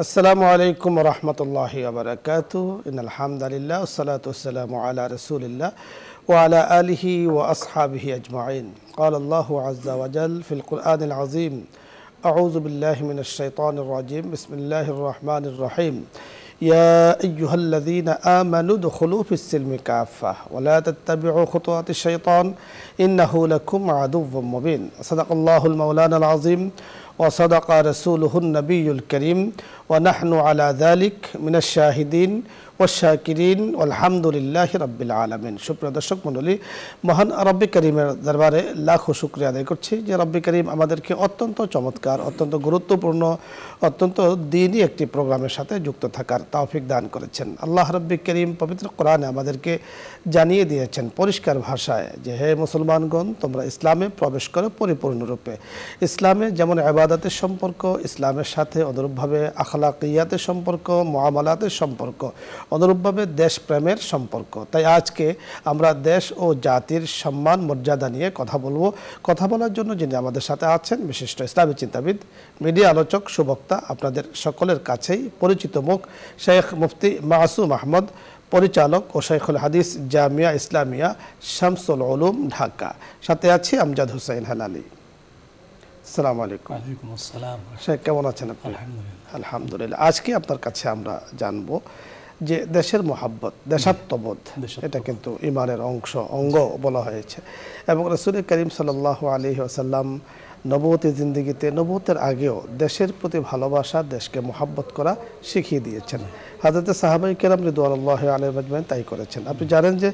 আসসালামু আলাইকুম ওয়া রাহমাতুল্লাহি ওয়া বারাকাতুহু ইন্নাল হামদালিল্লাহ ওয়াসসালাতু ওয়াসসালামু আলা রাসূলিল্লাহ ওয়া আলা আলিহি ওয়া আসহাবিহি আজমাইন ক্বালা আল্লাহু আযজা ওয়া জাল ফিল কুরআনিল আযীম আউযু বিল্লাহি মিনাশ শাইতানির রাজীম বিসমিল্লাহির রাহমানির রহিম ইয়া আইয়ুহাল্লাযীনা আমানু দুখুলু ফিস-সিলমি কাফাহ ওয়া লা তাত্তাবি'উ খুতুওয়াতিশ শাইতান ইন্নাহু লাকুম আদুউউম মুবিন সাদাকাল্লাহুল মাওলানাল আযীম وصدق رسوله النبي الكريم ونحن على ذلك من الشاهدين والشاكرين والحمد لله رب العالمين। সুপ্রিয় দর্শক মণ্ডলী, মহান রব্বি করিমের দরবারে লাখো শুকরিয়া আদায় করছি যে রব্বি করিম আমাদেরকে অত্যন্ত চমৎকার, অত্যন্ত গুরুত্বপূর্ণ, অত্যন্ত দ্বীনি একটি প্রোগ্রামের সাথে যুক্ত থাকার তৌফিক দান করেছেন। আল্লাহ রব্বি করিম পবিত্র কোরআনে আমাদেরকে জানিয়ে দিয়েছেন পরিষ্কার ভাষায় যে হে মুসলমানগণ, তোমরা ইসলামে প্রবেশ করো পরিপূর্ণরূপে। ইসলামে যেমন ইবাদতের সম্পর্ক, ইসলামের সাথে অনুরূপভাবে আখলাকিয়াতের সম্পর্ক, মুআমালাতের সম্পর্ক, অনুরূপভাবে দেশপ্রেমের সম্পর্ক। তাই আজকে আমরা দেশ ও জাতির সম্মান মর্যাদা নিয়ে কথা বলবো। কথা বলার জন্য যিনি আমাদের সাথে আছেন বিশিষ্ট ইসলামী চিন্তাবিদ, মিডিয়া আলোচক, সুবক্তা, আপনাদের সকলের কাছেই পরিচিত মুখ শেখ মুফতি মাসুম আহমদ, পরিচালক ও শেখুল হাদিস জামিয়া ইসলামিয়া শামসুল উলুম ঢাকা। সাথে আছি আমজাদ হোসেন হেলালি। আসসালামু আলাইকুম। ওয়ালাইকুম আসসালাম। শেখ, কেমন আছেন আপনি? আলহামদুলিল্লাহ। আজকে আপনার কাছে আমরা জানবো যে দেশের মোহাব্বত, দেশাত্মবোধ, এটা কিন্তু ইমানের অঙ্গ বলা হয়েছে এবং রাসূল করিম সাল্লাল্লাহু আলাইহি ওয়াসাল্লাম নবুয়তি জিন্দেগিতে, নবুয়তের আগেও দেশের প্রতি ভালোবাসা, দেশকে মোহাব্বত করা শিখিয়ে দিয়েছেন। হযরত সাহাবায়ে কেরাম রিদওয়ানুল্লাহি আলাইহিম আজমাইন তাই করেছেন। আপনি জানেন যে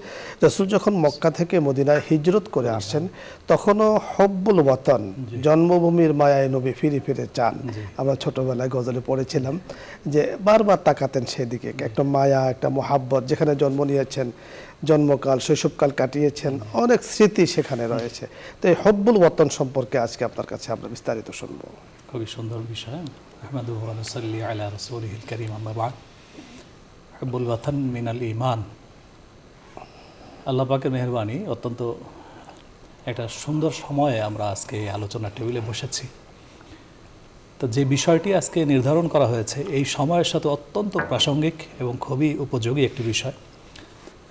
রাসূল যখন মক্কা থেকে মদিনায় হিজরত করে আসেন তখনও হব্বুল ওয়াতন, জন্মভূমির মায়ায় নবী ফিরে ফিরে চান। আমরা ছোটবেলায় গজলে পড়েছিলাম যে বারবার তাকাতেন সেদিকে, একটা মায়া, একটা মোহাব্বত, যেখানে জন্ম নিয়েছেন, জন্মকাল, শৈশবকাল কাটিয়েছেন, অনেক স্মৃতি সেখানে রয়েছে। তো এই হব্বুল ওয়াতন সম্পর্কে আজকে আপনার কাছে আমরা বিস্তারিত শুনব। খুবই সুন্দর বিষয়। আহমাদুহু ওয়া নুসাল্লি আলা রাসূলিহিল কারীম, আম্মা বা'দ। হব্বুল ওয়াতন মিনাল ঈমান। আল্লাহ পাকের মেহেরবানি, অত্যন্ত একটা সুন্দর সময়ে আমরা আজকে আলোচনার টেবিলে বসেছি। তো যে বিষয়টি আজকে নির্ধারণ করা হয়েছে এই সময়ের সাথে অত্যন্ত প্রাসঙ্গিক এবং খুবই উপযোগী একটি বিষয়।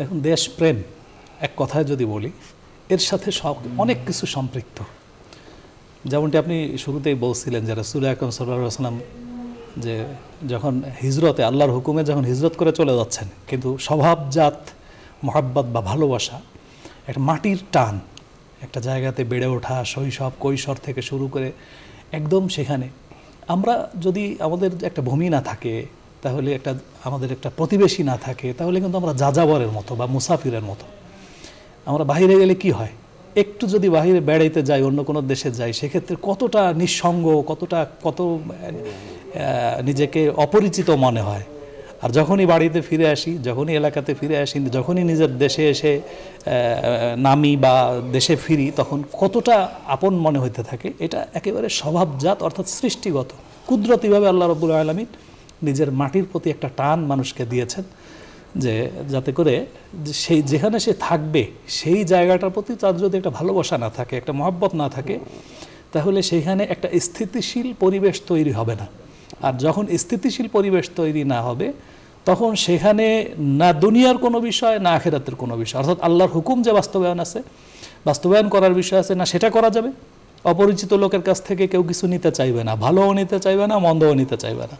এখন দেশপ্রেম এক কথায় যদি বলি, এর সাথে অনেক কিছু সম্পৃক্ত। যেমনটি আপনি শুরুতেই বলছিলেন যে রাসূল আকরাম সাল্লাল্লাহু আলাইহি ওয়াসাল্লাম যে যখন হিজরতে, আল্লাহর হুকুমে যখন হিজরত করে চলে যাচ্ছেন, কিন্তু স্বভাবজাত মহাব্বত বা ভালোবাসা, একটা মাটির টান, একটা জায়গাতে বেড়ে ওঠা, শৈশব কৈশোর থেকে শুরু করে একদম সেখানে আমরা যদি আমাদের একটা ভূমি না থাকে, তাহলে আমাদের একটা প্রতিবেশী না থাকে, তাহলে কিন্তু আমরা যাযাবরের মতো বা মুসাফিরের মতো। আমরা বাইরে গেলে কি হয়, একটু যদি বাইরে বেড়াইতে যাই, অন্য কোনো দেশে যাই, সেক্ষেত্রে কতটা নিঃসঙ্গ, কত নিজেকে অপরিচিত মনে হয়। আর যখনই বাড়িতে ফিরে আসি, যখনই এলাকাতে ফিরে আসি, যখনই নিজের দেশে এসে নামি বা দেশে ফিরি, তখন কতটা আপন মনে হইতে থাকে। এটা একেবারে স্বভাবজাত, অর্থাৎ সৃষ্টিগত, কুদরতিভাবে আল্লাহ রাব্বুল আলামিন নিজের মাটির প্রতি একটা টান মানুষকে দিয়েছেন, যে যাতে করে সেই যেখানে সে থাকবে সেই জায়গাটার প্রতি তার যদি একটা ভালোবাসা না থাকে, একটা মহব্বত না থাকে, তাহলে সেইখানে একটা স্থিতিশীল পরিবেশ তৈরি হবে না। আর যখন স্থিতিশীল পরিবেশ তৈরি না হবে, তখন সেখানে না দুনিয়ার কোনো বিষয়, না আখিরাতের কোনো বিষয়, অর্থাৎ আল্লাহর হুকুম যে বাস্তবায়ন করার বিষয় আছে, না সেটা করা যাবে। অপরিচিত লোকের কাছ থেকে কেউ কিছু নিতে চাইবে না, ভালোও নিতে চাইবে না, মন্দও নিতে চাইবে না।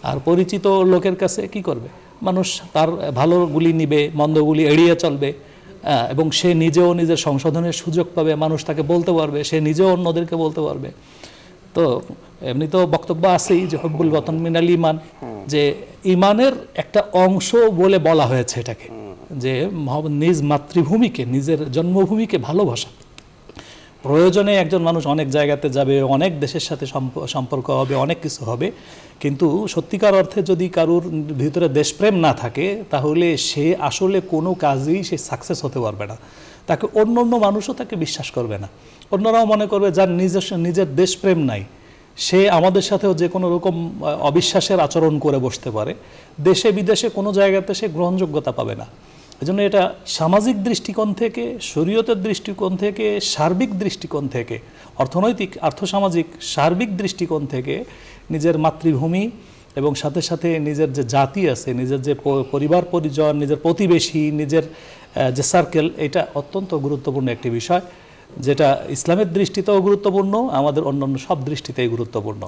আর পরিচিত লোকের কাছে কি করবে মানুষ, তার ভালোগুলি নিবে, মন্দগুলি এড়িয়ে চলবে, এবং সে নিজেও নিজের সংশোধনের সুযোগ পাবে, মানুষ তাকে বলতে পারবে, সে নিজেও অন্যদেরকে বলতে পারবে। তো এমনি তো বক্তব্য আছেই যে হব্বুল ওয়াতন মিনাল ঈমান, যে ঈমানের একটা অংশ বলে বলা হয়েছে এটাকে, যে নিজ মাতৃভূমিকে, নিজের জন্মভূমিকে ভালোবাসা। প্রয়োজনে একজন মানুষ অনেক জায়গাতে যাবে, অনেক দেশের সাথে সম্পর্ক হবে, অনেক কিছু হবে, কিন্তু সত্যিকার অর্থে যদি কারুর ভিতরে দেশপ্রেম না থাকে, তাহলে সে আসলে কোনো কাজেই সে সাকসেস হতে পারবে না। তাকে অন্য মানুষও তাকে বিশ্বাস করবে না। অন্যরাও মনে করবে যার নিজের দেশপ্রেম নাই, সে আমাদের সাথেও যে কোনো রকম অবিশ্বাসের আচরণ করে বসতে পারে, দেশে বিদেশে কোনো জায়গাতে সে গ্রহণযোগ্যতা পাবে না। এজন্য এটা সামাজিক দৃষ্টিকোণ থেকে, শরীয়তের দৃষ্টিকোণ থেকে, সার্বিক দৃষ্টিকোণ থেকে, অর্থনৈতিক, আর্থসামাজিক সার্বিক দৃষ্টিকোণ থেকে নিজের মাতৃভূমি এবং সাথে সাথে নিজের যে জাতি আছে, নিজের যে পরিবার পরিজন, নিজের প্রতিবেশী, নিজের যে সার্কেল, এটা অত্যন্ত গুরুত্বপূর্ণ একটি বিষয়, যেটা ইসলামের দৃষ্টিতেও গুরুত্বপূর্ণ, আমাদের অন্যান্য সব দৃষ্টিতেই গুরুত্বপূর্ণ।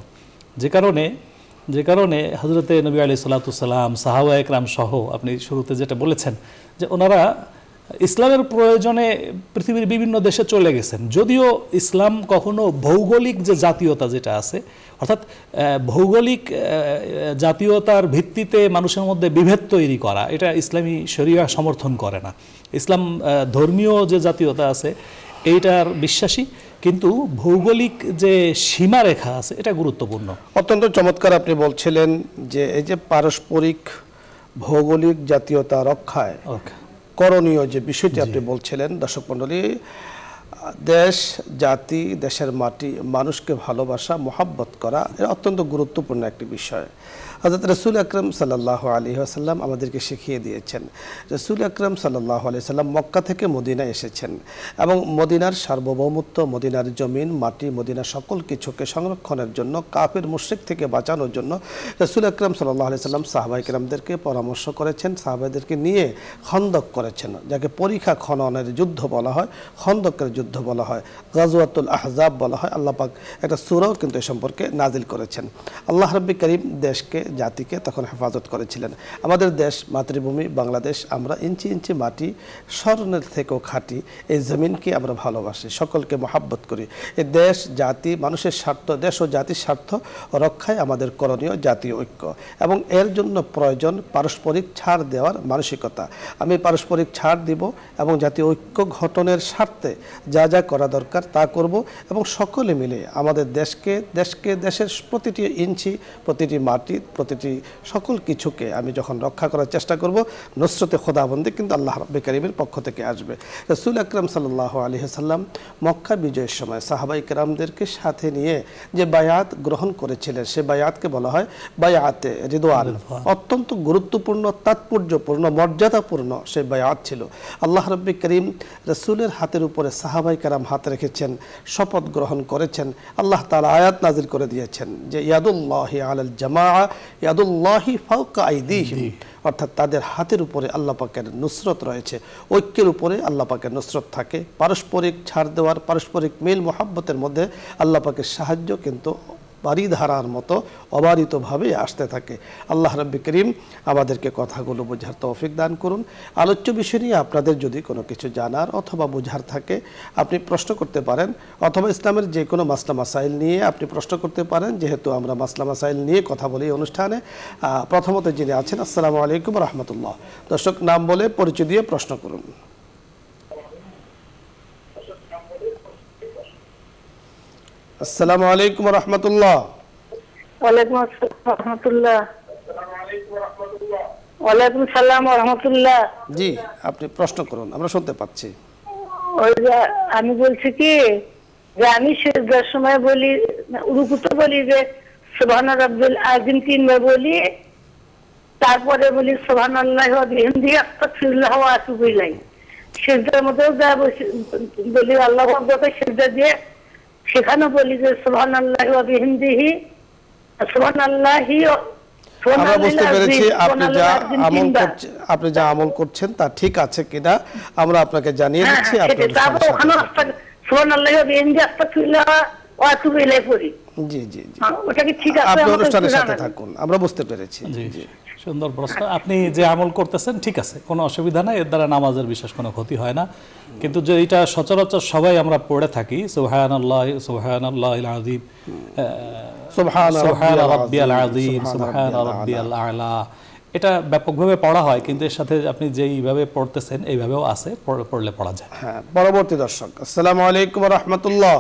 যে কারণে হজরতে নবী আলাইহিস সালাতু ওয়াস সালাম, সাহাবা একরাম সহ আপনি শুরুতে যেটা বলেছেন যে ওনারা ইসলামের প্রয়োজনে পৃথিবীর বিভিন্ন দেশে চলে গেছেন। যদিও ইসলাম কখনো ভৌগোলিক যে জাতীয়তা যেটা আছে, অর্থাৎ ভৌগোলিক জাতীয়তার ভিত্তিতে মানুষের মধ্যে বিভেদ তৈরি করা, এটা ইসলামী শরিয়া সমর্থন করে না। ইসলাম ধর্মীয় যে জাতীয়তা আছে এইটার বিশ্বাসী, কিন্তু ভৌগোলিক যে সীমারেখা আছে এটা গুরুত্বপূর্ণ। অত্যন্ত চমৎকার আপনি বলছিলেন যে এই যে পারস্পরিক ভৌগোলিক জাতীয়তা রক্ষায় করণীয় যে বিষয়টি আপনি বলছিলেন, দর্শক মণ্ডলী, দেশ, জাতি, দেশের মাটি, মানুষকে ভালোবাসা, মোহাব্বত করা, এটা অত্যন্ত গুরুত্বপূর্ণ একটি বিষয়। হযরত রাসূল আকরাম সাল্লাল্লাহু আলাইহি ওয়াসাল্লাম আমাদেরকে শিখিয়ে দিয়েছেন। রাসূল আকরাম সাল্লাল্লাহু আলাইহি ওয়াসাল্লাম মক্কা থেকে মদিনায় এসেছেন এবং মদিনার সার্বভৌমত্ব, মদিনার জমিন, মাটি, মদিনার সকল কিছুকে সংরক্ষণের জন্য, কাফের মুশরিক থেকে বাঁচানোর জন্য রাসূল আকরাম সাল্লাল্লাহু আলাইহি ওয়াসাল্লাম সাহাবায়ে কেরামদেরকে পরামর্শ করেছেন, সাহাবাদেরকে নিয়ে খন্দক করেছেন, যাকে পরীক্ষা খননের যুদ্ধ বলা হয়, খন্দকের যুদ্ধ বলা হয়, গাজওয়াতুল আহজাব বলা হয়। আল্লাহ পাক একটা সূরাও কিন্তু এ সম্পর্কে নাজিল করেছেন। আল্লাহ রাব্বুল কারীম দেশকে, জাতিকে তখন হেফাজত করেছিলেন। আমাদের দেশ, মাতৃভূমি বাংলাদেশ, আমরা ইঞ্চি ইঞ্চি মাটি, স্বর্ণের থেকেও খাঁটি এই জমিনকে আমরা ভালোবাসি, সকলকে মহাব্বত করি। এই দেশ, জাতি, মানুষের স্বার্থ, দেশ ও জাতির স্বার্থ রক্ষায় আমাদের করণীয় জাতীয় ঐক্য, এবং এর জন্য প্রয়োজন পারস্পরিক ছাড় দেওয়ার মানসিকতা। আমি পারস্পরিক ছাড় দিব এবং জাতীয় ঐক্য ঘটনের স্বার্থে যা যা করা দরকার তা করব, এবং সকলে মিলে আমাদের দেশের প্রতিটি ইঞ্চি, প্রতিটি মাটি, প্রতিটি সকল কিছুকে আমি যখন রক্ষা করার চেষ্টা করব, নুসরতে খোদাবন্দি কিন্তু আল্লাহ রাব্বুল কারীমের পক্ষ থেকে আসবে। রাসূল আকরাম সাল্লাল্লাহু আলাইহি ওয়াসাল্লাম মক্কা বিজয়ের সময় সাহাবায়ে কেরামদেরকে সাথে নিয়ে যে বায়াত গ্রহণ করেছিলেন, সে বায়াতকে বলা হয় বায়াতে রিদওয়ান। অত্যন্ত গুরুত্বপূর্ণ, তাৎপর্যপূর্ণ, মর্যাদাপূর্ণ সেই বায়াত ছিল। আল্লাহ রাব্বুল কারীম রাসূলের হাতের উপরে সাহাবায়ে কেরাম হাত রেখেছেন, শপথ গ্রহণ করেছেন। আল্লাহ তাআলা আয়াত নাজিল করে দিয়েছেন যে ইয়াদুল্লাহি আলাল জামাআ ইয়াদুল্লাহি ফাওকা আইদিহিম, অর্থাৎ তাদের হাতের উপরে আল্লাহ পাকের নুসরত রয়েছে, ঐক্যের উপরে আল্লাহ পাকের নুসরত থাকে। পারস্পরিক ছাড় দেওয়ার, পারস্পরিক মিল মোহাব্বতের মধ্যে আল্লাহ পাকের সাহায্য কিন্তু বারিধারার মতো অবারিতভাবে আসতে থাকে। আল্লাহ রাব্বুল কারীম আমাদেরকে কথাগুলো বোঝার তৌফিক দান করুন। আলোচ্য বিষয় নিয়ে আপনাদের যদি কোনো কিছু জানার অথবা বোঝার থাকে আপনি প্রশ্ন করতে পারেন, অথবা ইসলামের যে কোনো মাসলা মাসাইল নিয়ে আপনি প্রশ্ন করতে পারেন। যেহেতু আমরা মাসলা মাসাইল নিয়ে কথা বলি অনুষ্ঠানে, প্রথমত যিনি আছেন, আসসালামু আলাইকুম রাহমাতুল্লাহ। দর্শক নাম বলে পরিচয় দিয়ে প্রশ্ন করুন। আসসালামু আলাইকুম রাহমাতুল্লাহ। ওয়ালাইকুম আসসালাম রাহমাতুল্লাহ। ওয়ালাইকুম সালাম ওয়া রাহমাতুল্লাহ। জি, আপনি প্রশ্ন করুন, আমরা শুনতে পাচ্ছি। ওই যে আমি বলছি কি যে আমি সিজদার সময় বলি, রুকুতে বলি যে সুবহান রাব্বিল আযীম তিনবার বলি, তারপরে বলি সুবহানাল্লাহি ওয়া বিহামদিহি আস্তাগফিরুল্লাহ ওয়া আতুবু ইলাইহি। সিজদার মধ্যেও যা বলি আল্লাহু আকবার, সিজদা দিয়ে সেখানে বলি যে সুবহানাল্লাহি ওয়া বিহামদিহি সুবহানাল্লাহি। আমরা বুঝতে পেরেছি আপনি যা আমল করছেন তা ঠিক আছে কিনা আমরা আপনাকে জানিয়ে দিচ্ছি। সুবহানাল্লাহি ওয়া বিহামদিহি আস্তাগফিরুল্লাহ ওয়া আতুবু ইলাইহি পড়ি। জি জি জি, ওটা কি ঠিক আছে? আপনি অনুষ্ঠানের সাথে থাকুন, আমরা বুঝতে পেরেছি। জি, সুন্দর প্রশ্ন। আপনি যে আমল করতেছেন ঠিক আছে, কোনো অসুবিধা নাই, এর দ্বারা নামাজের বিশেষ কোনো ক্ষতি হয় না। কিন্তু যে এটা সচরাচর সবাই আমরা পড়ে থাকি, সুবহানাল্লাহ, সুবহানাল্লাহিল আযীম, সুবহান রাব্বিয়াল আযীম, সুবহান রাব্বিয়াল আ'লা, এটা ব্যাপকভাবে পড়া হয়, কিন্তু এর সাথে আপনি যেইভাবে পড়তেছেন এইভাবেও আছে, পড়লে পড়া যায়। হ্যাঁ, পরবর্তী দর্শক, আসসালামু আলাইকুম ওয়া রাহমাতুল্লাহ।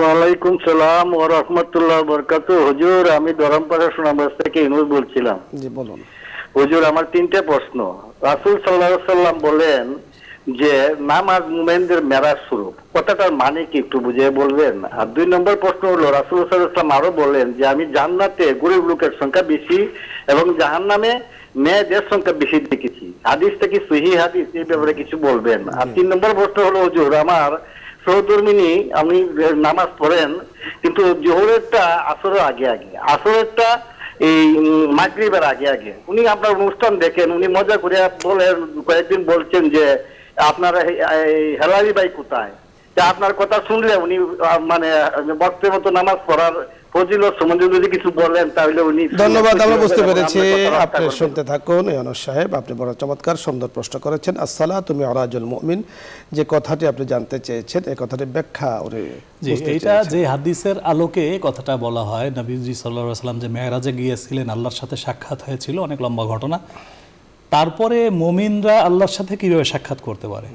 ওয়ালাইকুম সালাম ওয়া রাহমাতুল্লাহি ওয়া বারাকাতুহু। হুজুর, আমি ধরমপাড়া সোনাবাস থেকে ইনুস বলছিলাম। জি বলুন। হুজুর, আমার তিনটা প্রশ্ন। রাসূল সাল্লাল্লাহু আলাইহি সাল্লাম বলেন যে নামাজ মুমিনদের মেরাজ স্বরূপ, কথাটার মানে কি একটু বুঝিয়ে বলবেন? আর 2 নম্বর প্রশ্ন হলো, রাসূল সাল্লাল্লাহু আলাইহি সাল্লাম আরো বলেন যে আমি জান্নাতে গরিব লোকের সংখ্যা বেশি এবং জাহান্নামে মেয়েদের সংখ্যা বেশি দেখেছি। হাদিসটা কি সহিহ হাদিস? এই ব্যাপারে কিছু বলবেন। আর 3 নম্বর প্রশ্ন হলো, হুজুর, আমার সহধর্মিনী আপনি নামাজ পড়েন, কিন্তু জোহরেরটা আসরের আগে আগে, আসরেরটা এই মাগরিবের আগে আগে উনি আপনার অনুষ্ঠান দেখেন, উনি মজা করে বলেন, কয়েকদিন বলছেন যে আপনারা হেলালি ভাই কোথায়, আপনার কথা শুনলে উনি মানে বক্তের মতো নামাজ পড়ার ফজিলত সম্বন্ধে যদি কিছু বলেন তাহলে উনি। ধন্যবাদ, আমরা বুঝতে পেরেছি। আপনি শুনতে থাকুন। ইউনুস সাহেব, আপনি বড় চমৎকার সুন্দর প্রশ্ন করেছেন। আসসালাতু মিরাজুল মুমিন, যে কথাটি আপনি জানতে চেয়েছেন এই কথাটি ব্যাখ্যা ওরে। জি, এটা যে হাদিসের আলোকে কথাটা বলা হয়, নবীজি সাল্লাল্লাহু আলাইহি ওয়াসাল্লাম যে মেরাজে গিয়েছিলেন, আল্লাহর সাথে সাক্ষাৎ হয়েছিল, অনেক লম্বা ঘটনা। তারপরে মুমিনরা আল্লাহর সাথে কিভাবে সাক্ষাৎ করতে পারে,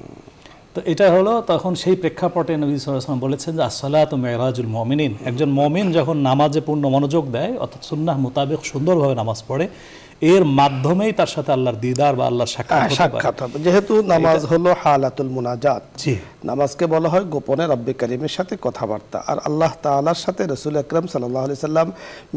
তো এটা হলো তখন সেই প্রেক্ষাপটে নবী সাল্লাল্লাহু আলাইহি ওয়াসাল্লাম বলেছেন যে আসসালাতু মিরাজুল মুমিনিন, একজন মুমিন যখন নামাজে পূর্ণ মনোযোগ দেয় অর্থাৎ সুন্নাহ মোতাবেক সুন্দরভাবে নামাজ পড়ে, এর মাধ্যমেই তার সাথে আল্লাহর দিদার বা আল্লাহর সাক্ষাৎ হবে। যেহেতু নামাজ হলো হালাতুল মুনাজাত, জি, নামাজকে বলা হয় গোপনে রব্বে কারীমের সাথে কথাবার্তা। আর আল্লাহ তাআলার সাথে রাসূল আকরাম সাল্লাল্লাহু আলাইহি সাল্লাম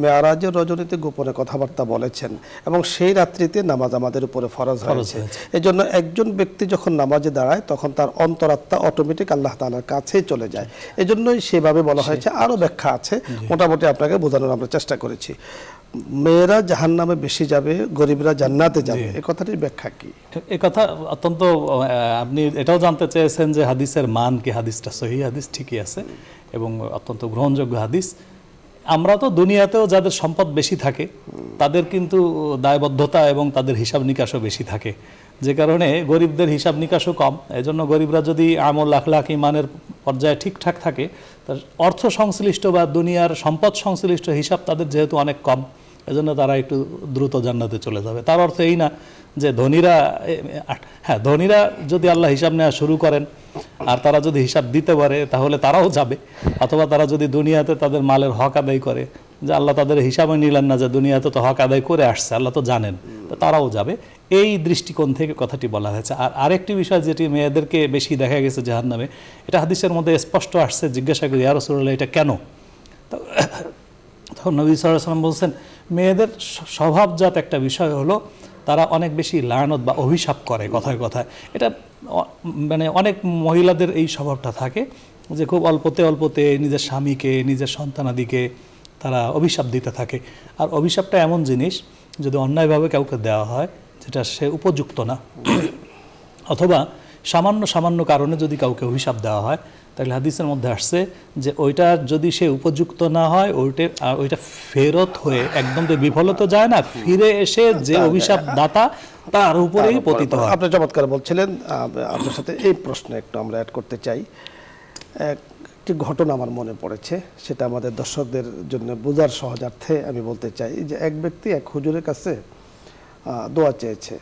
মেরাজের রজনীতে গোপনে কথাবার্তা বলেছেন এবং সেই রাত্রিতে নামাজ আমাদের উপরে ফরজ হয়েছে। এজন্য একজন ব্যক্তি যখন নামাজে দাঁড়ায় তখন তার অন্তরাত্মা অটোমেটিক আল্লাহ তাআলার কাছেই চলে যায়। এজন্যই সেভাবে বলা হয়েছে। আরো ব্যাখ্যা আছে, মোটামুটি আপনাকে বোঝানোর আমরা চেষ্টা করেছি। মেয়েরা জাহান্নামে বেশি যাবে, গরিবরা জান্নাতে যাবে, এই কথাটির ব্যাখ্যা কি? এই কথা অত্যন্ত, আপনি এটাও জানতে চেয়েছেন যে হাদিসের মান কি, হাদিসটা সহিহ হাদিস, ঠিকই আছে এবং অত্যন্ত গ্রহণযোগ্য হাদিস। আমরা তো দুনিয়াতেও যাদের সম্পদ বেশি থাকে তাদের কিন্তু দায়বদ্ধতা এবং তাদের হিসাব নিকাশও বেশি থাকে, যে কারণে গরিবদের হিসাব নিকাশও কম। এজন্য গরিবরা যদি আমল আখলাক ইমানের পর্যায়ে ঠিকঠাক থাকে, তার অর্থ সংশ্লিষ্ট বা দুনিয়ার সম্পদ সংশ্লিষ্ট হিসাব তাদের যেহেতু অনেক কম, এজন্য তারা একটু দ্রুত জান্নাতে চলে যাবে। তার অর্থ এই না যে ধনীরা, হ্যাঁ ধনীরা যদি আল্লাহ হিসাব নেওয়া শুরু করেন আর তারা যদি হিসাব দিতে পারে তাহলে তারাও যাবে, অথবা তারা যদি দুনিয়াতে তাদের মালের হক আদায় করে, যে আল্লাহ তাদের হিসাবে নিলেন না যে দুনিয়াতে তো হক আদায় করে আসছে, আল্লাহ তো জানেন, তো তারাও যাবে। এই দৃষ্টিকোণ থেকে কথাটি বলা হয়েছে। আর আরেকটি বিষয় যেটি মেয়েদেরকে বেশি দেখা গেছে জাহান্নামে, এটা হাদিসের মধ্যে স্পষ্ট আসছে। জিজ্ঞাসা করি ইয়া রাসূলুল্লাহ এটা কেন? তখন নবী সাল্লাল্লাহু আলাইহি ওয়াসাল্লাম বলছেন মেয়েদের স্বভাবজাত একটা বিষয় হলো তারা অনেক বেশি লানত বা অভিশাপ করে কথায় কথায়। এটা মানে অনেক মহিলাদের এই স্বভাবটা থাকে যে খুব অল্পতে নিজের স্বামীকে, নিজের সন্তানাদিকে তারা অভিশাপ দিতে থাকে। আর অভিশাপটা এমন জিনিস যদি অন্যায়ভাবে কাউকে দেওয়া হয় যেটা সে উপযুক্ত না, অথবা সামান্য কারণে যদি কাউকে অভিশাপ দেওয়া হয়, তাহলে হাদিসের মধ্যে আসছে যে ওইটা যদি সে উপযুক্ত না হয় ওইটা ফেরত হয়ে একদম তো বিফলত যায় না, ফিরে এসে যে অভিশাপ দাতা তার উপরেই পতিত হয়। আপনি চমৎকার বলছিলেন। আপনার সাথে এই প্রশ্ন একটু আমরা অ্যাড করতে চাই। একটি ঘটনা আমার মনে পড়েছে, সেটা আমাদের দর্শকদের জন্য বোঝার সহজার্থে আমি বলতে চাই যে এক ব্যক্তি এক হুজুরের কাছে দোয়া চেয়েছে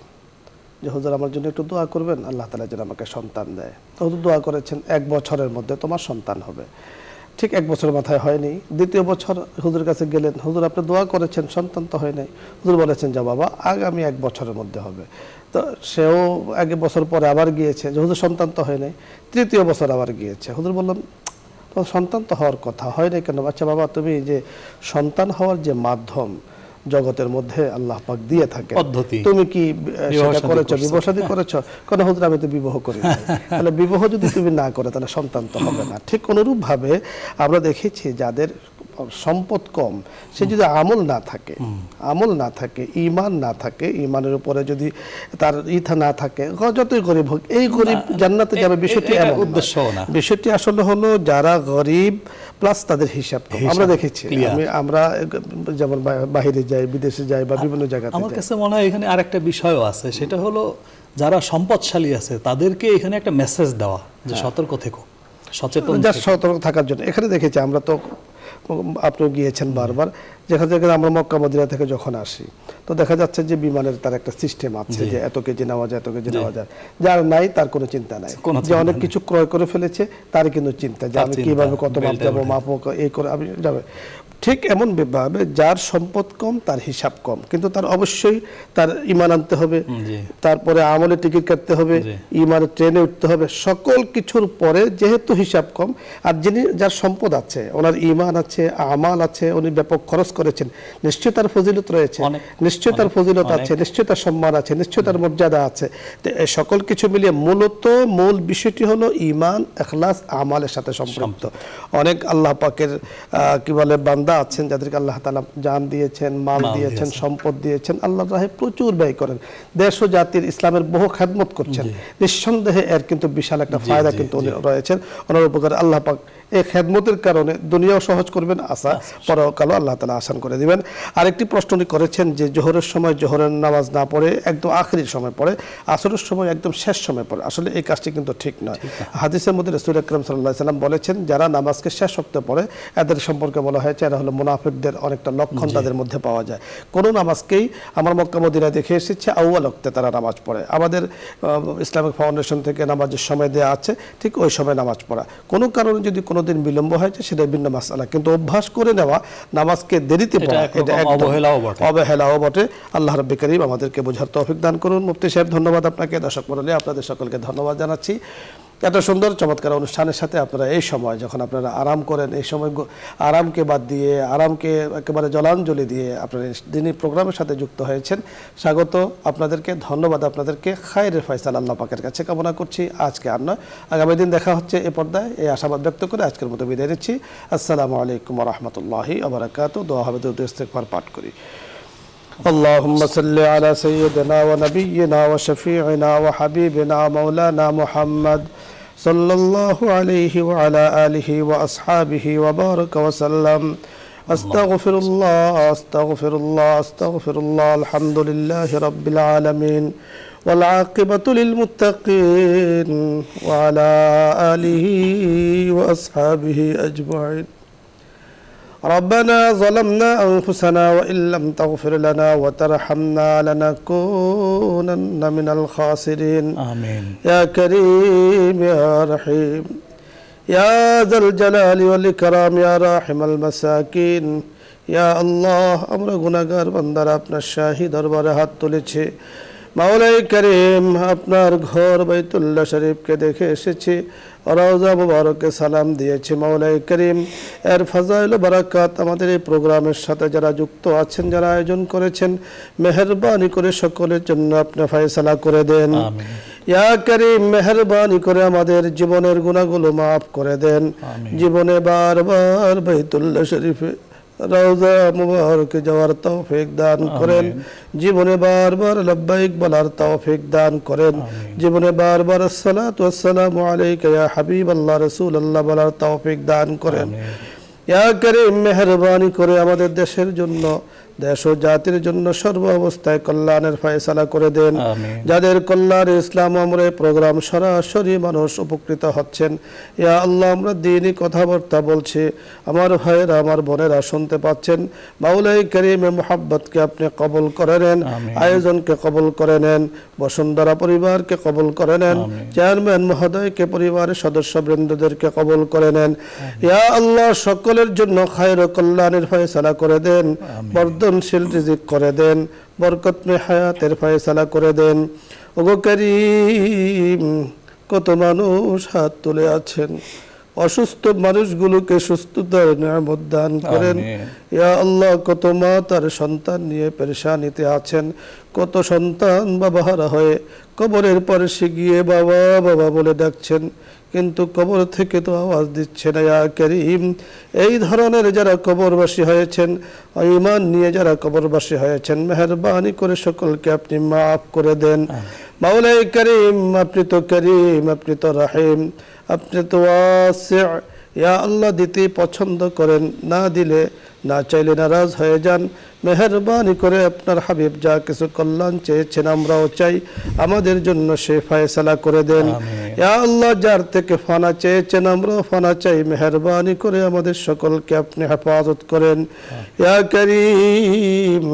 যে হুজুর আমার জন্য একটু দোয়া করবেন, আল্লাহ তাআলা যেন আমাকে সন্তান দেয়। তো হুজুর দোয়া করেছেন 1 বছরের মধ্যে তোমার সন্তান হবে। ঠিক 1 বছরের মাথায় হয়নি। দ্বিতীয় বছর হুজুরের কাছে গেলেন, হুজুর আপনি দোয়া করেছেন সন্তান তো হয় নাই। হুজুর বলেছেন যা বাবা আগামী 1 বছরের মধ্যে হবে। তো সেও 1 বছর পরে আবার গিয়েছে যে হুজুর সন্তান তো হয় নাই। তৃতীয় বছর আবার গিয়েছে। হুজুর বললাম তোমার সন্তান তো হওয়ার কথা, হয় নাই কেন? আচ্ছা বাবা তুমি যে সন্তান হওয়ার যে মাধ্যম জগতের মধ্যে আল্লাহ পাক দিয়ে থাকে, তুমি কি সেটা করেছো, বিবাহ শাদী করেছো? কেন হুজুর আমি তো বিবাহ করি নাই। তাহলে বিবাহ যদি তুমি না করে তাহলে সন্তান তো হবে না। ঠিক অনুরূপ ভাবে আমরা দেখেছি যাদের সম্পদ কম, সে যদি আমল না থাকে, ঈমান না থাকে, ঈমানের উপরে যদি তার ইথা না থাকে, যতই গরিব হোক, এই গরিব জান্নাতে যাবে বিষয়টি এমন উদ্দেশ্য না। বিষয়টি আসলে হলো যারা গরিব প্লাস তাদের হিসাব কম। আমরা দেখেছি, আমরা যেমন বাইরে যাই, বিদেশে যাই বা বিভিন্ন জায়গাতে। আমার কাছে মনে হয় এখানে আরেকটা বিষয়ও আছে, সেটা হলো যারা সম্পদশালী আছে তাদেরকে এখানে একটা মেসেজ দেওয়া যে সতর্ক থেকো, সচেতন, সতর্ক থাকার জন্য। এখানে দেখেছি আমরা তো, আপনি গিয়েছেন বারবার, যেখানে আমরা মক্কা মদিনা থেকে যখন আসি তো দেখা যাচ্ছে যে বিমানের তার একটা সিস্টেম আছে যে এত কেজি নেওয়া যায়, এত কেজি নেওয়া যায়। যার নাই তার কোনো চিন্তা নাই, যে অনেক কিছু ক্রয় করে ফেলেছে তার কিন্তু চিন্তা যে আমি কিভাবে কত মাপ যাবো, মাপো এই করে আমি যাবে। ঠিক এমন ভাবে যার সম্পদ কম তার হিসাব কম, কিন্তু তার অবশ্যই তার ঈমান আনতে হবে, তারপরে আমলে টিকিট কাটতে হবে, ঈমানের ট্রেনে উঠতে হবে, সকল কিছুর পরে যেহেতু হিসাব কম। আর যার সম্পদ আছে, ওনার ঈমান আছে, আমাল আছে, উনি ব্যাপক খরচ করেছেন, নিশ্চয়ই তার ফজিলত রয়েছে, নিশ্চয়ই তার ফজিলত আছে, নিশ্চয়ই তার সম্মান আছে, নিশ্চয়ই তার মর্যাদা আছে। তো এই সকল কিছু মিলিয়ে মূল বিষয়টি হলো ঈমান, ইখলাস, আমালের সাথে সম্পৃক্ত। অনেক আল্লাহ পাকের কি বলে বান্দা আছেন যাদেরকে আল্লাহ তাআলা জান দিয়েছেন, মাল দিয়েছেন, সম্পদ দিয়েছেন, আল্লাহর রাহে প্রচুর ব্যয় করেন, দেশ ও জাতির ইসলামের বহু খেদমত করছেন। নিঃসন্দেহে এর কিন্তু বিশাল একটা ফায়দা কিন্তু রয়েছে ওনার উপকারে। আল্লাহ পাক এই খেদমতের কারণে দুনিয়াও সহজ করবেন, পরকালও আল্লাহ তাআলা আসান করে দিবেন। আরেকটি প্রশ্ন উনি করেছেন যে জোহরের সময় জোহরের নামাজ না পড়ে একদম আখেরি সময় পড়ে, আসরের সময় একদম শেষ সময় পড়ে। আসলে এই কাজটি কিন্তু ঠিক নয়। হাদিসের মধ্যে রাসূল আকরাম সাল্লাল্লাহু আলাইহি ওয়াসাল্লাম বলেছেন যারা নামাজকে শেষ ওয়াক্তে পড়ে এদের সম্পর্কে বলা হয়েছে এরা হলো মুনাফিকদের অনেকটা লক্ষণ তাদের মধ্যে পাওয়া যায়। কোন নামাজকেই আমার মক্কা মদিনা দেখে এসেছে আউয়াল ওয়াক্তে তারা নামাজ পড়ে। আমাদের ইসলামিক ফাউন্ডেশন থেকে নামাজের সময় দেওয়া আছে, ঠিক ওই সময় নামাজ পড়া। কোনো কারণে যদি কোনোদিন বিলম্ব হয়েছে সেটা ভিন্ন মাসআলা, কিন্তু অভ্যাস করে নেওয়া নামাজকে দেরিতে পড়া এটা একদম অবহেলাও বটে। আল্লাহ রাব্বুল কারীম আমাদেরকে বোঝার তৌফিক দান করুন। মুফতি সাহেব ধন্যবাদ আপনাকে, দর্শক মণ্ডলী আপনাদের সকলকে ধন্যবাদ জানাচ্ছি। এত সুন্দর চমৎকার অনুষ্ঠানের সাথে আপনারা এই সময় যখন আপনারা আরাম করেন, এই সময় আরামকে বাদ দিয়ে, আরামকে একেবারে জলাঞ্জলি দিয়ে আপনারা দিনী প্রোগ্রামের সাথে যুক্ত হয়েছেন, স্বাগত আপনাদেরকে, ধন্যবাদ আপনাদেরকে। খায়রের ফয়সালা আল্লাহ পাকের কাছে কামনা করছি। আজকে আর নয়, আগামী দিন দেখা হচ্ছে এ পর্দায়। এই আশাবাদ ব্যক্ত করে আজকের মতো বিদায় নিচ্ছি। আসসালামু আলাইকুম ওয়া রাহমাতুল্লাহি ওয়া বারাকাতুহু। দোয়া হবে, দুরূদ ইস্তিগফার পাঠ করি। اللهم صل على سيدنا ونبينا وشفيعنا وحبيبنا مولانا محمد صلى الله عليه وعلى آله وأصحابه وبارك وسلم. أستغفر الله أستغفر الله أستغفر الله. الحمد لله رب العالمين والعاقبة للمتقين وعلى آله وأصحابه أجمعين. ربنا ظلمنا أنفسنا وإن لم تغفر لنا وترحمنا لنكونن من الخاسرين. آمين. يا كريم يا رحيم يا ذا الجلال والإكرام يا راحم المساكين. يا الله আমরা গুনাহগার বান্দারা আপনার শাহী দরবারে হাত তুলেছি। মাওলাই করিম আপনার ঘর বাইতুল্লাহ শরীফকে দেখে এসেছি, রওজা মুবারকে সালাম দিয়েছি। মাওলাই করিম এর ফাজাইল ও বারাকাত আমাদের এই প্রোগ্রামের সাথে যারা যুক্ত আছেন, যারা আয়োজন করেছেন, মেহেরবানি করে সকলের জন্য আপনি ফয়সালা করে দেন। আমিন। ইয়া করিম মেহেরবানি করে আমাদের জীবনের গুনাহগুলো মাফ করে দেন। জীবনে বারবার বাইতুল্লাহ শরীফে রওজা মুবারকে যাওয়ার তৌফিক দান করেন। জীবনে বারবার লব্বাইক বলার তৌফিক দান করেন। জীবনে বারবার আসসালাতু ওয়াসসালামু আলাইকা ইয়া হাবিবাল্লাহ রাসূলুল্লাহ বলার তৌফিক দান করেন। ইয়া করিম মেহেরবানি করে আমাদের দেশের জন্য, দেশ ও জাতির জন্য সর্ব অবস্থায় কল্যাণের ফয়সালা করে দেন। যাদের কল্যাণ ইসলাম আমরে প্রোগ্রাম সরাসরি মানুষ উপকৃত হচ্ছেন, ইয়া আল্লাহ আমরা দ্বীনি কথাবার্তা বলছি, আমার ভাইয়েরা আমার বোনেরা শুনতে পাচ্ছেন। মাওলাই করিমে মুহাব্বতকে আপনি কবুল করে নেন, আয়োজনকে কবুল করে নেন, বসুন্ধরা পরিবারকে কবুল করে নেন, চেয়ারম্যান মহোদয়কে, পরিবারের সদস্যবৃন্দদেরকে কবুল করে নেন। ইয়া আল্লাহ সকলের জন্য খায়র ও কল্যাণের ফয়সালা করে দেন, বর্ধনশীল রিজিক করে দেন, বরকতময় হায়াতের ফয়সালা করে দেন। ওগো করিম কত মানুষ হাত তুলে আছেন, অসুস্থ মানুষগুলোকে সুস্থতার নিয়ামত দান করেন। ইয়া আল্লাহ কত মা তার সন্তান নিয়ে পেরেশানিতে আছেন, কত সন্তান বাবাহারা হয়ে কবরের পাশে গিয়ে বাবা বাবা বলে ডাকছেন, কিন্তু কবর থেকে তো আওয়াজ দিচ্ছে না। ইয়া করিম এই ধরনের যারা কবরবাসী হয়েছেন, ঈমান নিয়ে যারা কবরবাসী হয়েছেন, মেহেরবানি করে সকলকে আপনি মাফ করে দেন। মাওলাই করিম আপনি তো করিম, আপনি তো রহিম, আপনি তো ওয়াসি'। ইয়া আল্লাহ দিতে পছন্দ করেন, না দিলে না চাইলে নারাজ হয়ে যান। মেহেরবানি করে আপনার হাবিব যা কিছু কল্যাণ চেয়েছেন আমরাও চাই, আমাদের জন্য সে ফয়সালা করে দেন। ইয়া আল্লাহ যার থেকে ফানা চেয়েছেন আমরাও ফানা চাই, মেহেরবানি করে আমাদের সকলকে আপনি হেফাজত করেন। ইয়া করিম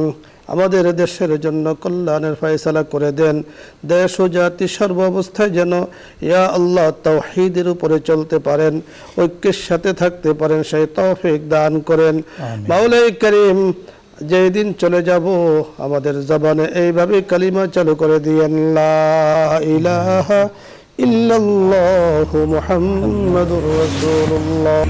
আমাদের দেশের জন্য কল্যাণের ফয়সালা করে দেন। দেশ ও জাতি সর্ব অবস্থায় যেন ইয়া আল্লাহ তাওহীদের উপরে চলতে পারেন, ঐক্যের সাথে থাকতে পারেন, সেই তৌফিক দান করেন। মাওলাই করিম যেই দিন চলে যাব আমাদের জবানে এইভাবে কালিমা চালু করে দিয়েন, লা ইলাহা ইল্লাল্লাহু মুহাম্মাদুর রাসূলুল্লাহ।